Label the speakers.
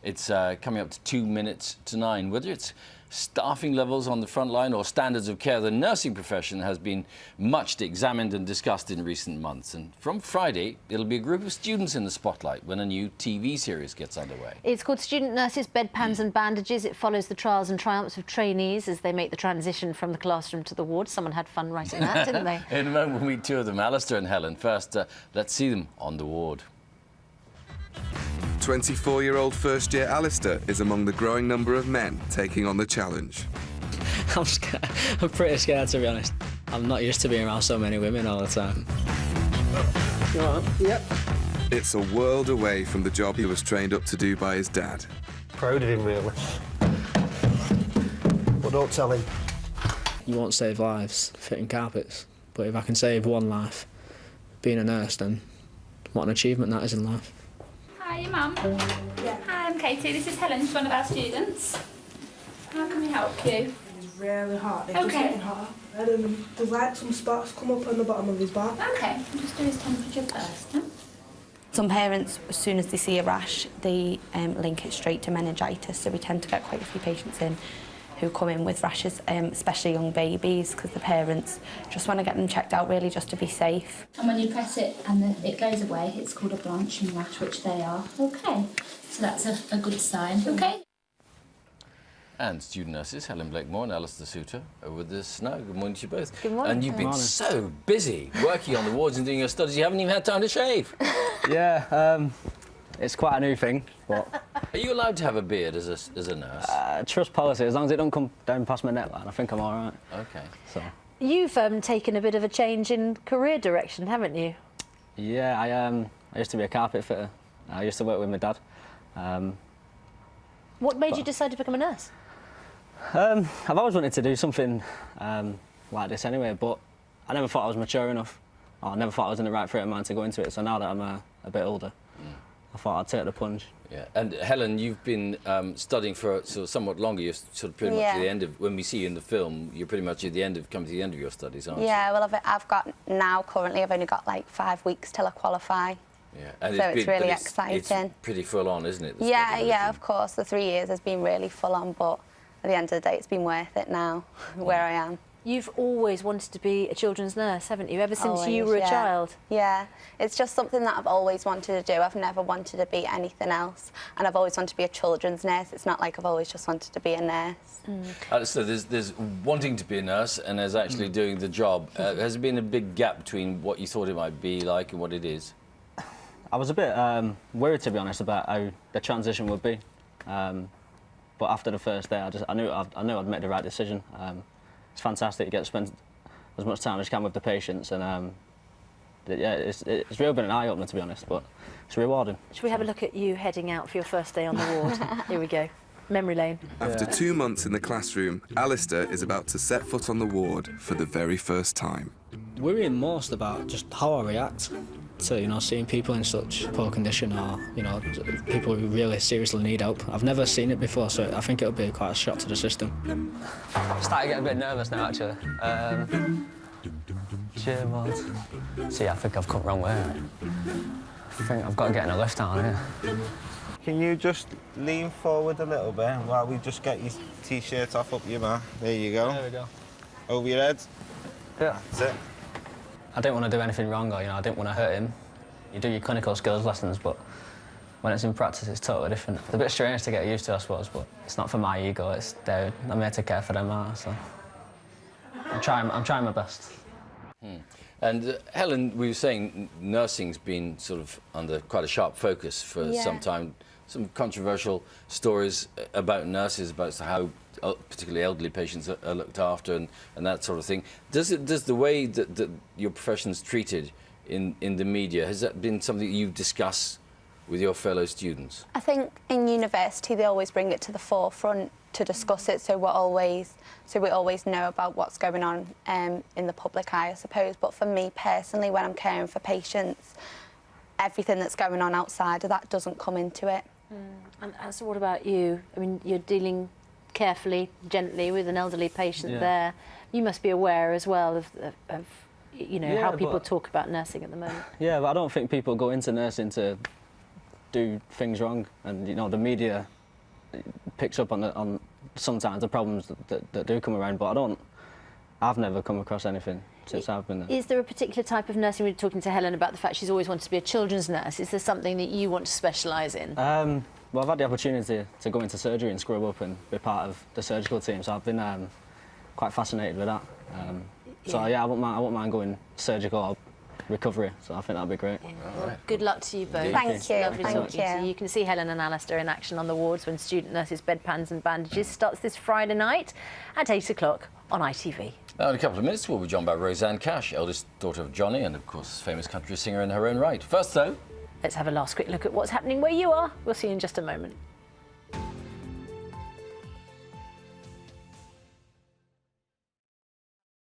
Speaker 1: It's coming up to 2 minutes to 9. Whether it's staffing levels on the front line or standards of care, the nursing profession has been much examined and discussed in recent months. And from Friday, it'll be a group of students in the spotlight when a new TV series gets underway.
Speaker 2: It's called Student Nurses, Bedpans and Bandages. It follows the trials and triumphs of trainees as they make the transition from the classroom to the ward. Someone had fun writing that, didn't they?
Speaker 1: In a moment, we'll meet two of them, Alistair and Helen. First, let's see them on the ward.
Speaker 3: 24-year-old first-year Alistair is among the growing number of men taking on the challenge.
Speaker 4: I'm scared. I'm pretty scared, to be honest. I'm not used to being around so many women all the time.
Speaker 5: You all right? Yep.
Speaker 3: It's a world away from the job he was trained up to do by his dad.
Speaker 5: Proud of him, really. But don't tell him.
Speaker 4: You won't save lives fitting carpets, but if I can save one life being a nurse, then what an achievement that is in life.
Speaker 6: Hi, your mum. Yeah. Hi, I'm Katie. This is Helen, she's one of our students. How can we help you?
Speaker 7: It's really hot. It's just getting hotter. And then there's like some spots come up on the bottom of his back.
Speaker 6: Okay, I'll just do his temperature first. Huh?
Speaker 8: Some parents, as soon as they see a rash, they link it straight to meningitis, so we tend to get quite a few patients in who come in with rashes, especially young babies, because the parents just want to get them checked out, really, just to be safe.
Speaker 6: And when you press it and it goes away, it's called a blanching rash, which they are. Okay, so that's a good sign. Okay.
Speaker 1: And student nurses Helen Blakemore and Alistair Souter are with us now. Good morning to you both.
Speaker 2: Good morning.
Speaker 1: And you've been so busy working on the wards and doing your studies, you haven't even had time to shave.
Speaker 4: Yeah, it's quite a new thing, but...
Speaker 1: Are you allowed to have a beard as a nurse?
Speaker 4: Trust policy, as long as it don't come down past my neckline, I think I'm all right.
Speaker 1: OK.
Speaker 4: So.
Speaker 2: You've taken a bit of a change in career direction, haven't you?
Speaker 4: Yeah, I used to be a carpet fitter. I used to work with my dad.
Speaker 2: What made you decide to become a nurse?
Speaker 4: I've always wanted to do something like this anyway, but I never thought I was mature enough. Or I never thought I was in the right frame of mind to go into it, so now that I'm a bit older, I thought I'd take the plunge.
Speaker 1: Yeah, and Helen, you've been studying for sort of somewhat longer. You're sort of pretty much at the end of, when we see you in the film, you're pretty much at the end of, coming to the end of your studies, aren't you?
Speaker 8: Yeah, well, I've got now, currently, I've only got like 5 weeks till I qualify.
Speaker 1: Yeah, and
Speaker 8: so it's really exciting.
Speaker 1: It's pretty full on, isn't it?
Speaker 8: Yeah, of course. The 3 years has been really full on, but at the end of the day, it's been worth it now, where I am.
Speaker 2: You've always wanted to be a children's nurse, haven't you? Ever since you were a child?
Speaker 8: Yeah, it's just something that I've always wanted to do. I've never wanted to be anything else, and I've always wanted to be a children's nurse. It's not like I've always just wanted to be a nurse.
Speaker 1: So there's wanting to be a nurse and there's actually doing the job. Has there been a big gap between what you thought it might be like and what it is?
Speaker 4: I was a bit worried, to be honest, about how the transition would be. But after the first day, I knew I'd made the right decision. It's fantastic. You get to spend as much time as you can with the patients, and yeah, it's really been an eye-opener, to be honest, but it's rewarding.
Speaker 2: Should we have a look at you heading out for your first day on the ward? Here we go. Memory lane.
Speaker 3: After 2 months in the classroom, Alistair is about to set foot on the ward for the very first time.
Speaker 4: Worrying most about just how I react to, you know, seeing people in such poor condition, or, you know, people who really seriously need help. I've never seen it before, so I think it'll be quite a shock to the system. I'm starting to get a bit nervous now, actually. See, I think I've come wrong way. I think I've got to get in a lift down here.
Speaker 9: Can you just lean forward a little bit while we just get your T-shirt off up your back? There you go.
Speaker 4: There we go.
Speaker 9: Over your head.
Speaker 4: Yeah.
Speaker 9: That's it.
Speaker 4: I didn't want to do anything wrong, or, you know, I didn't want to hurt him. You do your clinical skills lessons, but when it's in practice, it's totally different. It's a bit strange to get used to, I suppose, but it's not for my ego. I'm here to care for them, so I'm trying my best.
Speaker 1: And Helen, we were saying nursing's been sort of under quite a sharp focus for some time. Some controversial stories about nurses, about how particularly elderly patients are looked after and that sort of thing. Does the way that your profession's treated in the media, has that been something that you've discussed with your fellow students?
Speaker 8: I think in university they always bring it to the forefront to discuss it, so we always know about what's going on in the public eye, I suppose. But for me personally, when I'm caring for patients, everything that's going on outside of that doesn't come into it.
Speaker 2: And so what about you? I mean, you're dealing carefully, gently with an elderly patient there. You must be aware as well of you know, how people talk about nursing at the moment.
Speaker 4: Yeah, but I don't think people go into nursing to do things wrong, and you know the media picks up on sometimes the problems that do come around. But I've never come across anything since I've been there.
Speaker 2: Is there a particular type of nursing? We were talking to Helen about the fact she's always wanted to be a children's nurse. Is there something that you want to specialise in?
Speaker 4: Well, I've had the opportunity to go into surgery and scrub up and be part of the surgical team, so I've been quite fascinated with that. So yeah, I won't mind going surgical or recovery, so I think that'd be great.
Speaker 2: Well, good luck to you both.
Speaker 8: Thank you.
Speaker 2: Lovely talking to you. You can see Helen and Alistair in action on the wards when Student Nurses, Bedpans and Bandages starts this Friday night at 8 o'clock on ITV.
Speaker 1: Now, in a couple of minutes, we'll be joined by Roseanne Cash, eldest daughter of Johnny and, of course, famous country singer in her own right. First, though,
Speaker 2: Let's have a last quick look at what's happening where you are. We'll see you in just a moment.